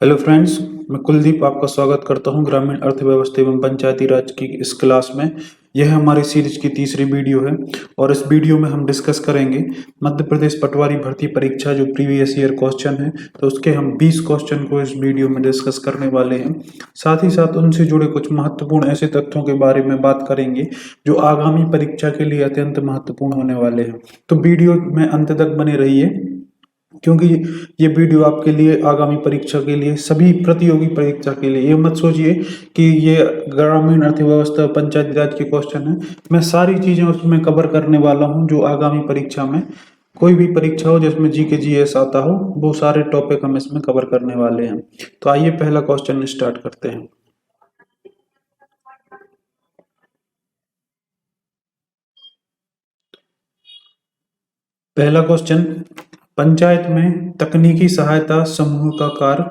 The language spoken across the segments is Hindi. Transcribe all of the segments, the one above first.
हेलो फ्रेंड्स, मैं कुलदीप आपका स्वागत करता हूं ग्रामीण अर्थव्यवस्था एवं पंचायती राज की इस क्लास में। यह हमारी सीरीज की तीसरी वीडियो है और इस वीडियो में हम डिस्कस करेंगे मध्य प्रदेश पटवारी भर्ती परीक्षा जो प्रीवियस ईयर क्वेश्चन है। तो उसके हम 20 क्वेश्चन को इस वीडियो में डिस्कस करने वाले हैं। साथ ही साथ उनसे जुड़े कुछ महत्वपूर्ण ऐसे तथ्यों के बारे में बात करेंगे जो आगामी परीक्षा के लिए अत्यंत महत्वपूर्ण होने वाले हैं। तो वीडियो में अंत तक बने रहिए, क्योंकि ये वीडियो आपके लिए आगामी परीक्षा के लिए, सभी प्रतियोगी परीक्षा के लिए, ये मत सोचिए कि ये ग्रामीण अर्थव्यवस्था पंचायती राज के क्वेश्चन है। मैं सारी चीजें उसमें कवर करने वाला हूं जो आगामी परीक्षा में, कोई भी परीक्षा हो जिसमें जीके जीएस आता हो, वो सारे टॉपिक हम इसमें कवर करने वाले हैं। तो आइए पहला क्वेश्चन स्टार्ट करते हैं। पहला क्वेश्चन, पंचायत में तकनीकी सहायता समूह का कार्य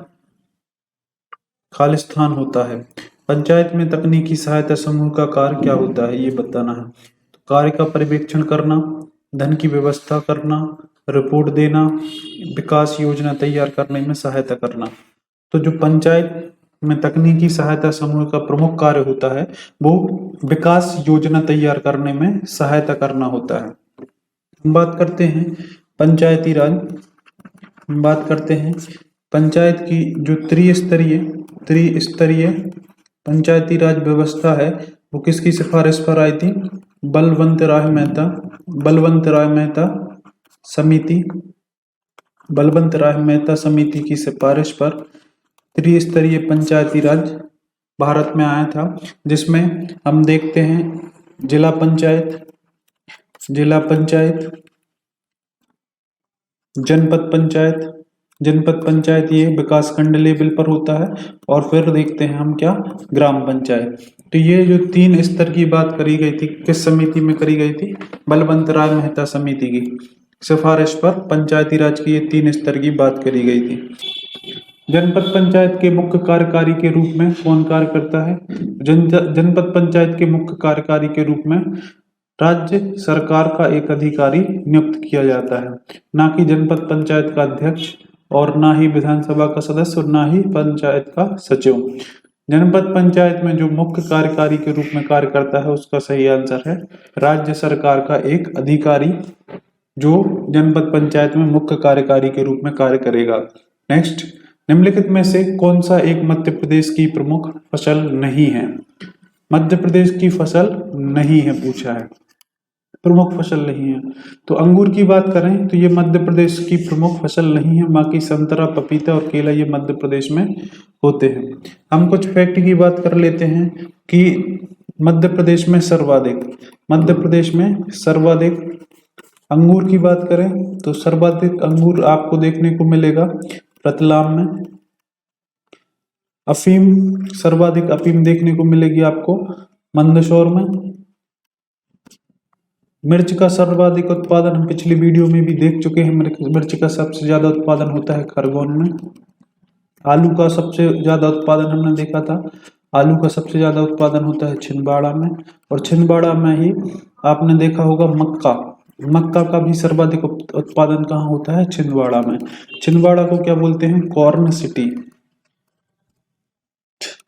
खालिस्तान होता है। पंचायत में तकनीकी सहायता समूह का कार्य क्या होता है, ये बताना है। तो कार्य का पर्यवेक्षण करना, धन की व्यवस्था करना, रिपोर्ट देना, विकास योजना तैयार करने में सहायता करना। तो जो पंचायत में तकनीकी सहायता समूह का प्रमुख कार्य होता है वो विकास योजना तैयार करने में सहायता करना होता है। हम बात करते हैं पंचायती राज, हम बात करते हैं पंचायत की जो त्रिस्तरीय पंचायती राज व्यवस्था है वो किसकी सिफारिश पर आई थी? बलवंत राय मेहता समिति की सिफारिश पर त्रिस्तरीय पंचायती राज भारत में आया था, जिसमें हम देखते हैं जिला पंचायत, जनपद पंचायत ये विकास खंड लेवल पर होता है, और फिर देखते हैं हम क्या, ग्राम पंचायत। तो ये जो 3 स्तर की बात करी गई थी, किस समिति में करी गई थी? बलवंत राय मेहता समिति की सिफारिश पर पंचायती राज की ये 3 स्तर की बात करी गई थी। जनपद पंचायत के मुख्य कार्यकारी के रूप में कौन कार्य करता है? जनपद पंचायत के मुख्य कार्यकारी के रूप में राज्य सरकार का एक अधिकारी नियुक्त किया जाता है, ना कि जनपद पंचायत का अध्यक्ष, और ना ही विधानसभा का सदस्य, और ना ही पंचायत का सचिव। जनपद पंचायत में जो मुख्य कार्यकारी के रूप में कार्य करता है उसका सही आंसर है राज्य सरकार का एक अधिकारी, जो जनपद पंचायत में मुख्य कार्यकारी के रूप में कार्य करेगा। नेक्स्ट, निम्नलिखित में से कौन सा एक मध्य प्रदेश की प्रमुख फसल नहीं है? मध्य प्रदेश की फसल नहीं है पूछा है, प्रमुख फसल नहीं है। तो अंगूर की बात करें तो ये मध्य प्रदेश की प्रमुख फसल नहीं है, बाकी संतरा, पपीता और केला ये मध्य प्रदेश में होते हैं। हम कुछ फैक्ट की बात कर लेते हैं कि मध्य प्रदेश में सर्वाधिक अंगूर की बात करें तो सर्वाधिक अंगूर आपको देखने को मिलेगा रतलाम में। सर्वाधिक अफीम देखने को मिलेगी आपको मंदसौर में। मिर्च का सर्वाधिक उत्पादन हम पिछली वीडियो में भी देख चुके हैं, मिर्च का सबसे ज्यादा उत्पादन होता है खरगोन में। आलू का सबसे ज्यादा उत्पादन हमने देखा था, आलू का सबसे ज्यादा उत्पादन होता है छिंदवाड़ा में, और छिंदवाड़ा में ही आपने देखा होगा मक्का का भी सर्वाधिक उत्पादन कहाँ होता है? छिंदवाड़ा में। छिंदवाड़ा को क्या बोलते हैं? Corn city.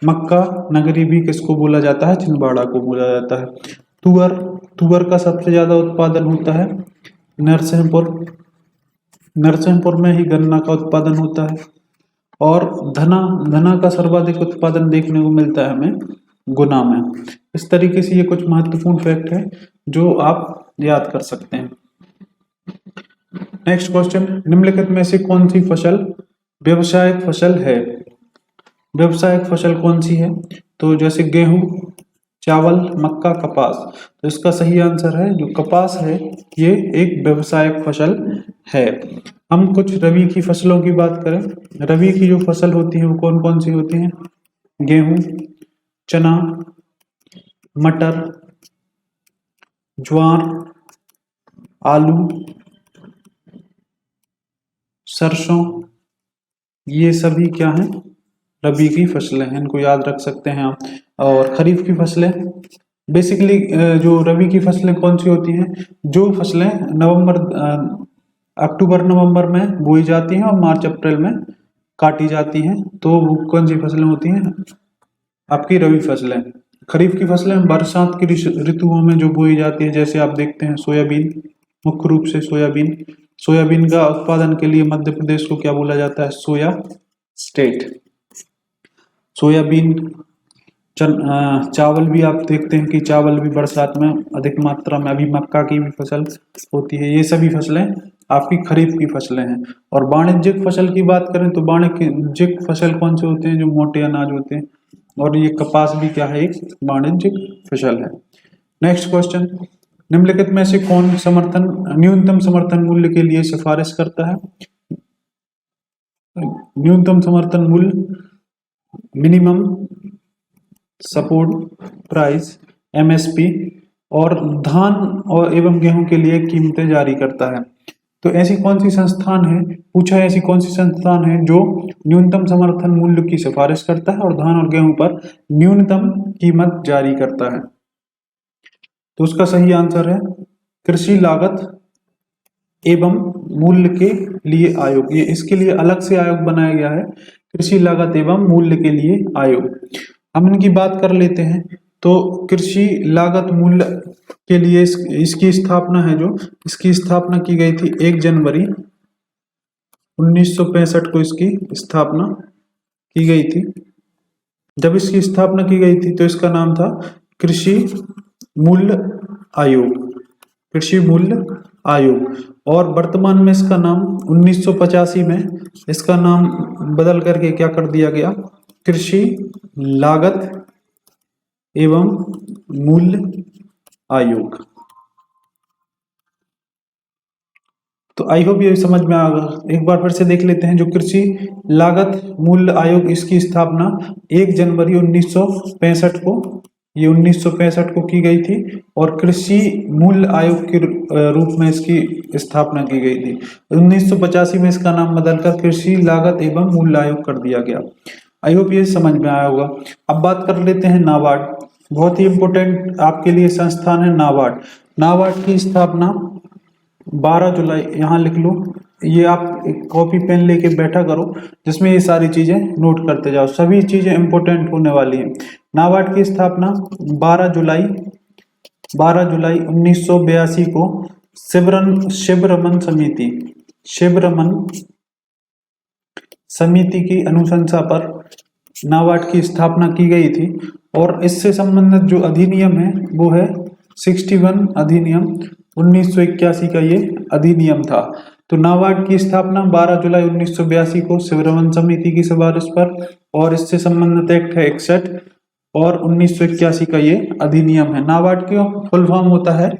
मक्का नगरी भी किसको बोला जाता है? छिंदवाड़ा को बोला जाता है। तुअर का सबसे ज्यादा उत्पादन होता है नरसिंहपुर में ही गन्ना का उत्पादन होता है, और धना का सर्वाधिक उत्पादन देखने को मिलता है हमें गुना में। इस तरीके से ये कुछ महत्वपूर्ण फैक्ट है जो आप याद कर सकते हैं। नेक्स्ट क्वेश्चन, निम्नलिखित में से कौन सी फसल व्यावसायिक फसल है? व्यावसायिक फसल कौन सी है? तो जैसे गेहूं, चावल, मक्का, कपास। तो इसका सही आंसर है जो कपास है, ये एक व्यावसायिक फसल है। हम कुछ रबी की फसलों की बात करें, रबी की जो फसल होती है वो कौन कौन सी होती है? गेहूं, चना, मटर, ज्वार, आलू, सरसों, ये सभी क्या हैं? रबी की फसलें हैं, इनको याद रख सकते हैं आप। और खरीफ की फसलें, बेसिकली जो रबी की फसलें कौन सी होती हैं? जो फसलें अक्टूबर नवंबर में बोई जाती हैं और मार्च अप्रैल में काटी जाती हैं, तो वो कौन सी फसलें होती हैं? आपकी रबी फसलें। खरीफ की फसलें बरसात की ऋतुओं में जो बोई जाती है, जैसे आप देखते हैं सोयाबीन, मुख्य रूप से सोयाबीन। सोयाबीन का उत्पादन के लिए मध्य प्रदेश को क्या बोला जाता है? Soya state. सोयाबीन, चावल भी आप देखते हैं कि चावल भी बरसात में अधिक मात्रा में, अभी मक्का की भी फसल होती है। ये सभी फसलें आपकी खरीफ की फसलें हैं। और वाणिज्यिक फसल की बात करें तो वाणिज्यिक फसल कौन से होते हैं? जो मोटे अनाज होते हैं। और ये कपास भी क्या है? एक वाणिज्यिक फसल है। नेक्स्ट क्वेश्चन, निम्नलिखित में से कौन न्यूनतम समर्थन मूल्य के लिए सिफारिश करता है? न्यूनतम समर्थन मूल्य, मिनिमम सपोर्ट प्राइस, एमएसपी, और धान और एवं गेहूं के लिए कीमतें जारी करता है। तो ऐसी कौन सी संस्थान है, पूछा है ऐसी कौन सी संस्थान है जो न्यूनतम समर्थन मूल्य की सिफारिश करता है और धान और गेहूं पर न्यूनतम कीमत जारी करता है? तो उसका सही आंसर है कृषि लागत एवं मूल्य के लिए आयोग। ये इसके लिए अलग से आयोग बनाया गया है, कृषि लागत एवं मूल्य के लिए आयोग। हम इनकी बात कर लेते हैं। तो कृषि लागत मूल्य के लिए इसकी स्थापना है, जो इसकी स्थापना की गई थी 1 जनवरी 1965 को इसकी स्थापना की गई थी। जब इसकी स्थापना की गई थी तो इसका नाम था कृषि मूल्य आयोग, कृषि मूल्य आयोग। और वर्तमान में इसका नाम 1985 में इसका नाम बदल करके क्या कर दिया गया? कृषि लागत एवं मूल्य आयोग। तो आई होप ये समझ में आ गया। एक बार फिर से देख लेते हैं। जो कृषि लागत मूल्य आयोग, इसकी स्थापना 1 जनवरी 1965 को, ये 1965 को की गई थी। और कृषि मूल्य आयोग के रूप में इसकी स्थापना की गई थी। 1985 में इसका नाम बदलकर कृषि लागत एवं मूल्य आयोग कर दिया गया। आई होप ये समझ में आया होगा। अब बात कर लेते हैं नाबार्ड। बहुत ही इंपॉर्टेंट आपके लिए संस्थान है नाबार्ड। नाबार्ड की स्थापना 12 जुलाई, यहाँ लिख लो, ये आप एक कॉपी पेन लेके बैठा करो जिसमें ये सारी चीजें नोट करते जाओ, सभी चीजें इंपॉर्टेंट होने वाली हैं। नाबार्ड की स्थापना 12 जुलाई 1982 को शिवरमन समिति की अनुशंसा पर नाबार्ड की स्थापना की गई थी। और इससे संबंधित जो अधिनियम है वो है 61 अधिनियम, 1981 का ये अधिनियम था। तो नाबार्ड की स्थापना 12 जुलाई 1982 को शिवरमन समिति की सिफारिश पर, और इससे संबंधित एक्ट है 61, और 1981 का ये अधिनियम है। नाबार्ड का फुल फॉर्म होता है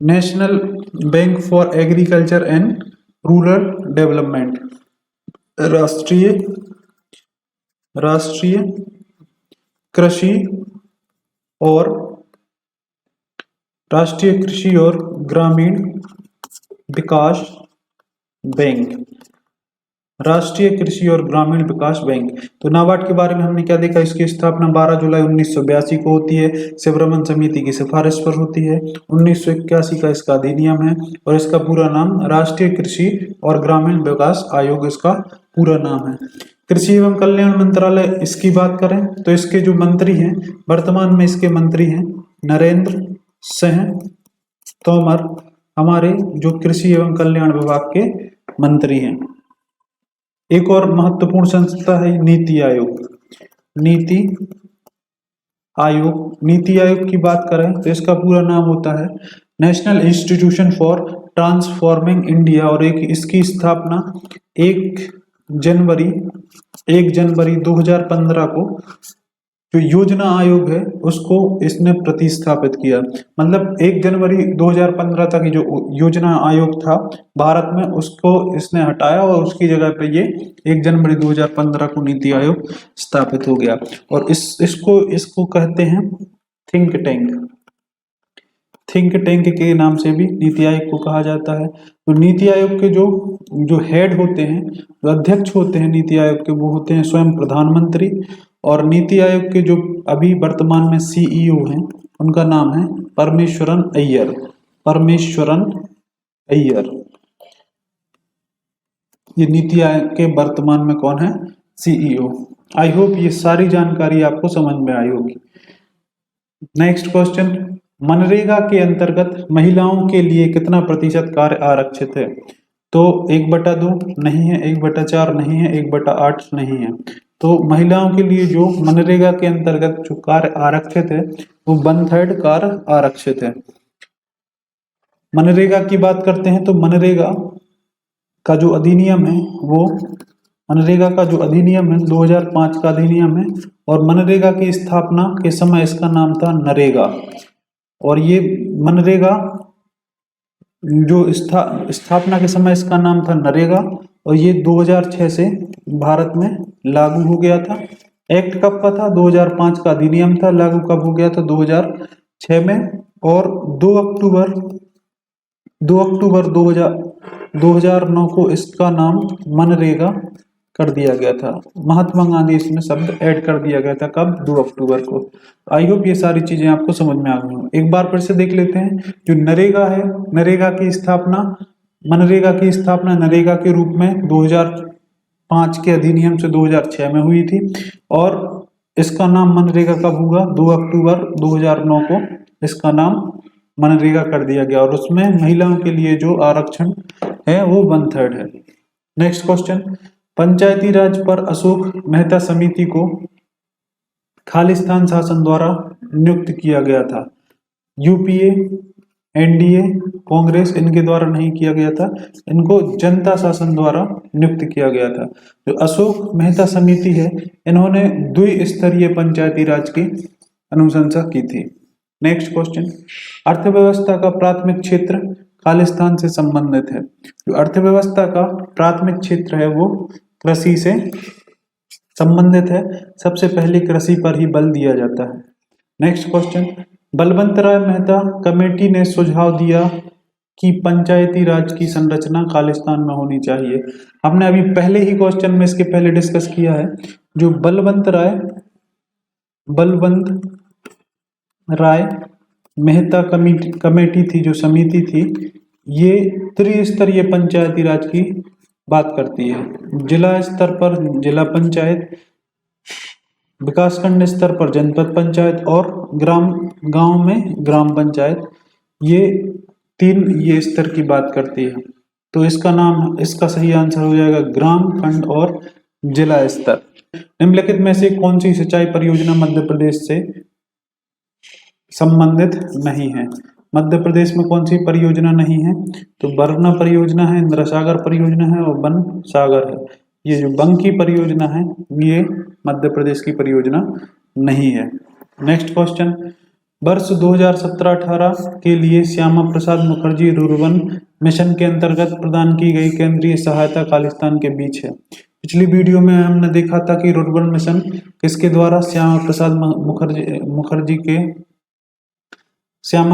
national bank for agriculture and rural development, राष्ट्रीय कृषि और ग्रामीण विकास बैंक, राष्ट्रीय कृषि और ग्रामीण विकास बैंक। तो नाबार्ड के बारे में हमने क्या देखा? इसकी स्थापना 12 जुलाई 1982 को होती है, शिवरमन समिति की सिफारिश पर होती है। 1981 का इसका अधिनियम है, और इसका पूरा नाम राष्ट्रीय कृषि और ग्रामीण विकास आयोग इसका पूरा नाम है। कृषि एवं कल्याण मंत्रालय, इसकी बात करें तो इसके जो मंत्री हैं, वर्तमान में इसके मंत्री हैं नरेंद्र सिंह तोमर, हमारे जो कृषि एवं कल्याण विभाग के मंत्री हैं। एक और महत्वपूर्ण संस्था है नीति आयोग। नीति आयोग की बात करें तो इसका पूरा नाम होता है national institution for transforming India, और इसकी स्थापना 1 जनवरी 2015 को जो योजना आयोग है उसको इसने प्रतिस्थापित किया। मतलब 1 जनवरी 2015 तक जो योजना आयोग था भारत में, उसको इसने हटाया और उसकी जगह पे ये 1 जनवरी 2015 को नीति आयोग स्थापित हो गया। और इसको कहते हैं थिंक टैंक के नाम से भी नीति आयोग को कहा जाता है। तो नीति आयोग के जो हेड होते हैं, जो अध्यक्ष होते हैं नीति आयोग के, वो होते हैं स्वयं प्रधानमंत्री। और नीति आयोग के जो अभी वर्तमान में सीईओ हैं, उनका नाम है परमेश्वरन अय्यर। ये नीति आयोग के वर्तमान में कौन है? सीईओ। आई होप ये सारी जानकारी आपको समझ में आई होगी। नेक्स्ट क्वेश्चन, मनरेगा के अंतर्गत महिलाओं के लिए कितना प्रतिशत कार्य आरक्षित है? तो 1/2 नहीं है, 1/4 नहीं है, 1/8 नहीं है। तो महिलाओं के लिए जो मनरेगा के अंतर्गत जो कार्य आरक्षित है वो 1/3 कार्य आरक्षित है। मनरेगा की बात करते हैं तो मनरेगा का जो अधिनियम है वो मनरेगा का जो अधिनियम है 2005 का अधिनियम है, और मनरेगा की स्थापना के समय इसका नाम था नरेगा। और ये मनरेगा जो स्थापना के समय इसका नाम था नरेगा, और ये 2006 से भारत में लागू हो गया था। एक्ट कब का था? 2005 का अधिनियम था, लागू कब हो गया था? 2006 में। और 2 अक्टूबर 2009 को इसका नाम मनरेगा कर दिया गया था। महात्मा गांधी इसमें शब्द ऐड कर दिया गया था। कब? 2 अक्टूबर को। आई होप ये सारी चीजें आपको समझ में आ गई हो। एक बार फिर से देख लेते हैं। जो नरेगा है, मनरेगा नरेगा के रूप में 2005 के अधिनियम से 2006 में हुई थी, और इसका नाम मनरेगा कब हुआ? 2 अक्टूबर 2009 को इसका नाम मनरेगा कर दिया गया, और उसमें महिलाओं के लिए जो आरक्षण है वो 1/3 है। नेक्स्ट क्वेश्चन, पंचायती राज पर अशोक मेहता समिति को खालिस्तान शासन द्वारा नियुक्त किया गया था। यूपीए, एनडीए, कांग्रेस इनके द्वारा नहीं किया गया था, इनको जनता शासन द्वारा नियुक्त किया गया था। जो अशोक मेहता समिति है, इन्होंने द्विस्तरीय पंचायती राज की अनुशंसा की थी। नेक्स्ट क्वेश्चन, अर्थव्यवस्था का प्राथमिक क्षेत्र खालिस्तान से संबंधित है। जो अर्थव्यवस्था का प्राथमिक क्षेत्र है वो कृषि से संबंधित है। सबसे पहले कृषि पर ही बल दिया जाता है। नेक्स्ट क्वेश्चन, बलवंत राय मेहता कमेटी ने सुझाव दिया कि पंचायती राज की संरचना खालिस्तान में होनी चाहिए। हमने अभी पहले ही क्वेश्चन में इसके पहले डिस्कस किया है। जो बलवंत राय मेहता कमेटी थी, जो समिति थी, ये त्रिस्तरीय पंचायती राज की बात करती है। जिला स्तर पर जिला पंचायत, विकासखंड स्तर पर जनपद पंचायत, और गांव में ग्राम पंचायत, ये स्तर की बात करती है। तो इसका सही आंसर हो जाएगा ग्राम, खंड और जिला स्तर। निम्नलिखित में से कौन सी सिंचाई परियोजना मध्य प्रदेश से संबंधित नहीं है? मध्य प्रदेश में कौन सी परियोजना नहीं है? तो वरुणा परियोजना है, इंदिरा सागर परियोजना है, और वन सागर है। ये जो बंकी परियोजना है ये मध्य प्रदेश की परियोजना नहीं है। नेक्स्ट क्वेश्चन, वर्ष 2017-18 के लिए श्यामा प्रसाद मुखर्जी रुर्बन मिशन के अंतर्गत प्रदान की गई केंद्रीय सहायता खालिस्तान के बीच है। पिछली वीडियो में हमने देखा था कि रुर्बन मिशन किसके द्वारा? श्यामा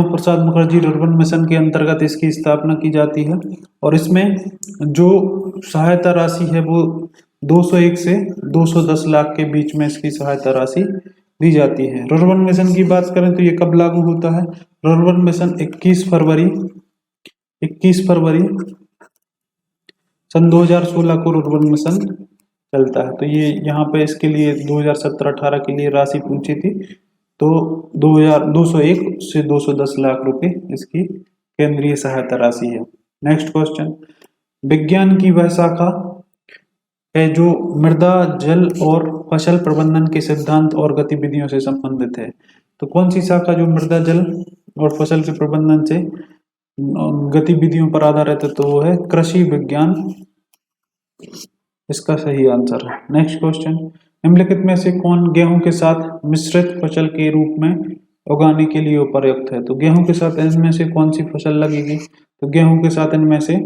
प्रसाद मुखर्जी रुर्बन मिशन के अंतर्गत इसकी स्थापना की जाती है, और इसमें जो सहायता राशि है वो 201 से 210 लाख के बीच में इसकी सहायता राशि दी जाती है। रुर्बन मिशन की बात करें तो ये कब लागू होता है? रुर्बन मिशन 21 फरवरी सन 2016 को रुर्बन मिशन चलता है। तो ये यहाँ पे इसके लिए 2017-18 के लिए राशि पूछी थी, तो 201 से 210 लाख रुपए इसकी केंद्रीय सहायता राशि है। नेक्स्ट क्वेश्चन, विज्ञान की वह शाखा है जो मृदा, जल और फसल प्रबंधन के सिद्धांत और गतिविधियों से संबंधित है। तो कौन सी शाखा जो मृदा, जल और फसल के प्रबंधन से गतिविधियों पर आधारित है? तो वो है कृषि विज्ञान, इसका सही आंसर है। नेक्स्ट क्वेश्चन, निम्नलिखित में से कौन गेहूं के साथ मिश्रित फसल के रूप में उगाने के लिए उपयुक्त है? तो गेहूं के साथ इनमें से कौन सी फसल लगेगी? तो गेहूं के साथ इनमें से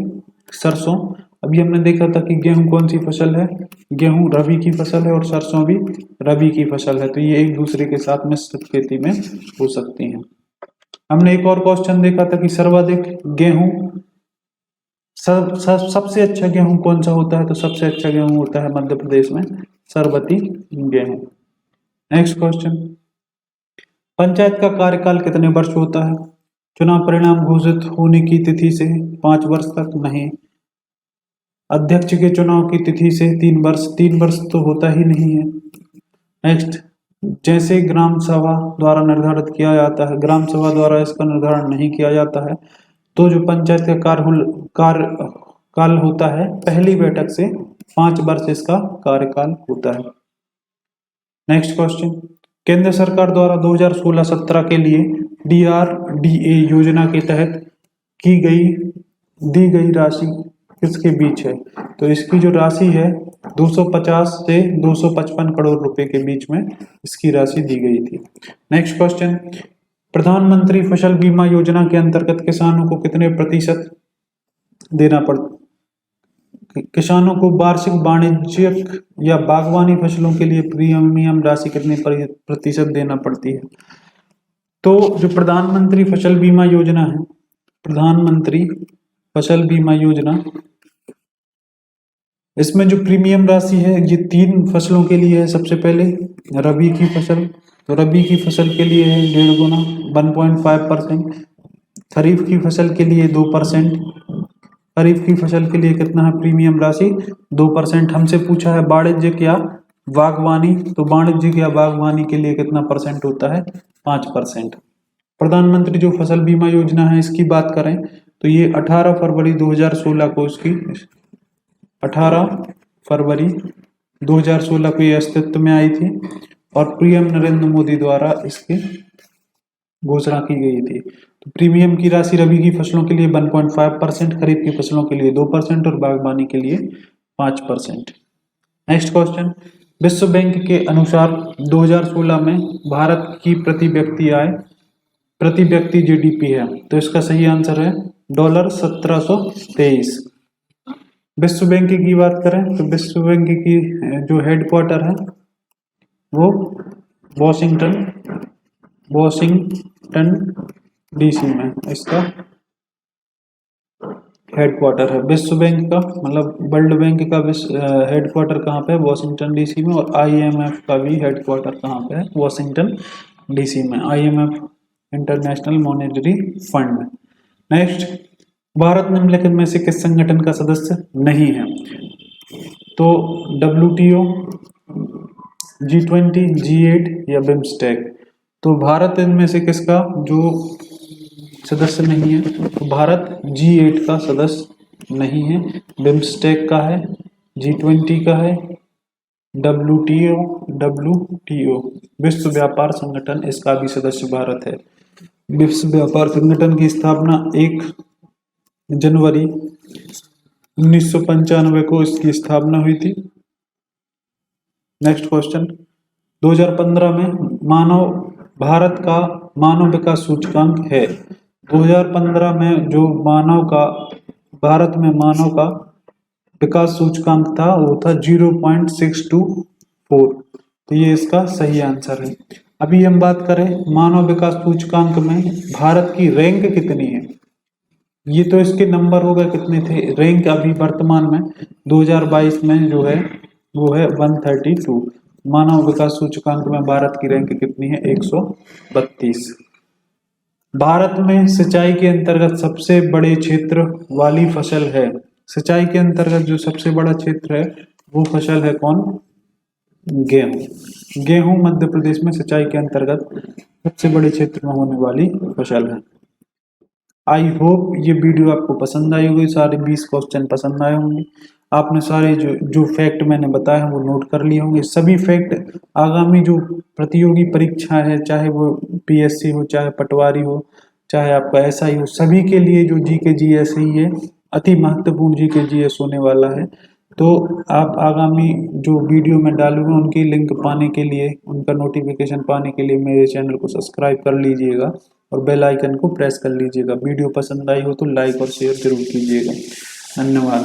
सरसों। अभी हमने देखा था कि गेहूं कौन सी फसल है? गेहूं रबी की फसल है, और सरसों भी रबी की फसल है। तो ये एक दूसरे के साथ मिश्रित खेती में हो सकती है। हमने एक और क्वेश्चन देखा था कि सर्वाधिक गेहूं सबसे अच्छा गेहूं कौन सा होता है? तो सबसे अच्छा गेहूं होता है मध्य प्रदेश में सरबती गेहूं। नेक्स्ट क्वेश्चन, पंचायत का कार्यकाल कितने वर्ष होता है? चुनाव परिणाम घोषित होने की तिथि से 5 वर्ष तक नहीं, अध्यक्ष के चुनाव की तिथि से 3 वर्ष तो होता ही नहीं है। नेक्स्ट, जैसे ग्राम सभा द्वारा निर्धारित किया जाता है, ग्राम सभा द्वारा इसका निर्धारण नहीं किया जाता है, तो जो पंचायत का कार्यकाल होता है पहली बैठक से 5 वर्ष इसका कार्यकाल होता है। नेक्स्ट क्वेश्चन, केंद्र सरकार द्वारा 2016-17 के लिए DRDA योजना के तहत दी गई राशि किसके बीच है? तो इसकी जो राशि है 250 से 255 करोड़ रुपए के बीच में इसकी राशि दी गई थी। नेक्स्ट क्वेश्चन, प्रधानमंत्री फसल बीमा योजना के अंतर्गत किसानों को कितने प्रतिशत देना पड़ता, किसानों को वार्षिक वाणिज्यिक या बागवानी फसलों के लिए प्रीमियम राशि कितने प्रतिशत देना पड़ती है? तो जो प्रधानमंत्री फसल बीमा योजना है, प्रधानमंत्री फसल बीमा योजना, इसमें जो प्रीमियम राशि है ये 3 फसलों के लिए है। सबसे पहले रबी की फसल, तो रबी की फसल के लिए है 1.5 गुना 1.5%, खरीफ की फसल के लिए 2%, खरीफ की फसल के लिए कितना है प्रीमियम राशि 2%। हमसे पूछा है वाणिज्यिक या बागवानी, तो वाणिज्यिक या बागवानी के लिए कितना परसेंट होता है 5%। प्रधानमंत्री जो फसल बीमा योजना है इसकी बात करें तो ये 18 फरवरी 2016 को इसकी 18 फरवरी 2016 को ये अस्तित्व में आई थी और पीएम नरेंद्र मोदी द्वारा इसकी घोषणा की गई थी। तो प्रीमियम की राशि रबी की फसलों के लिए 1.5%, खरीफ की फसलों के लिए 2% और बागवानी के लिए 5%। नेक्स्ट क्वेश्चन, विश्व बैंक के अनुसार 2016 में भारत की प्रति व्यक्ति जीडीपी है, तो इसका सही आंसर है $1723। विश्व बैंक की बात करें तो विश्व बैंक की जो हेडक्वार्टर है वो वॉशिंगटन डीसी में इसका हेडक्वार्टर है। विश्व बैंक का मतलब वर्ल्ड बैंक का हेडक्वार्टर कहाँ पे है? वॉशिंगटन डीसी में। और IMF का भी हेडक्वार्टर कहाँ पे है? वॉशिंगटन डीसी में। IMF international monetary fund. Next, Bharat निम्नलिखित में से किस संगठन का सदस्य नहीं है? तो WTO, G20, G8 या बिम्स्टेक। तो भारत इनमें से किसका जो सदस्य नहीं है? तो भारत G8 का सदस्य नहीं है, बिम्स्टेक का है, G20 का है, WTO विश्व व्यापार संगठन, इसका भी सदस्य भारत है। विश्व व्यापार संगठन की स्थापना 1 जनवरी 1995 को इसकी स्थापना हुई थी। नेक्स्ट क्वेश्चन, 2015 में भारत का मानव विकास सूचकांक है। 2015 में जो भारत में मानव का विकास सूचकांक था वो था 0.624। तो ये इसका सही आंसर है। अभी हम बात करें मानव विकास सूचकांक में भारत की रैंक कितनी है? ये तो इसके नंबर हो गए कितने थे, रैंक अभी वर्तमान में 2022 में जो है वो है 132। मानव विकास सूचकांक में भारत की रैंक कितनी है? 132। भारत में सिंचाई के अंतर्गत सबसे बड़े क्षेत्र वाली फसल है। सिंचाई के अंतर्गत जो सबसे बड़ा क्षेत्र है वो फसल है कौन? गेहूं। गेहूं मध्य प्रदेश में सिंचाई के अंतर्गत सबसे बड़े क्षेत्र में होने वाली फसल है। आई होप ये वीडियो आपको पसंद आई होगी, सारे 20 क्वेश्चन पसंद आए होंगे। आपने सारे जो फैक्ट मैंने बताए हैं वो नोट कर लिए होंगे। सभी फैक्ट आगामी जो प्रतियोगी परीक्षा है, चाहे वो PSC हो, चाहे पटवारी हो, चाहे आपका SI हो, सभी के लिए जो GK GS ही है अति महत्वपूर्ण GK GS होने वाला है। तो आप आगामी जो वीडियो में डालूंगा उनकी लिंक पाने के लिए, उनका नोटिफिकेशन पाने के लिए मेरे चैनल को सब्सक्राइब कर लीजिएगा और बेल आइकन को प्रेस कर लीजिएगा। वीडियो पसंद आई हो तो लाइक और शेयर जरूर कीजिएगा। धन्यवाद।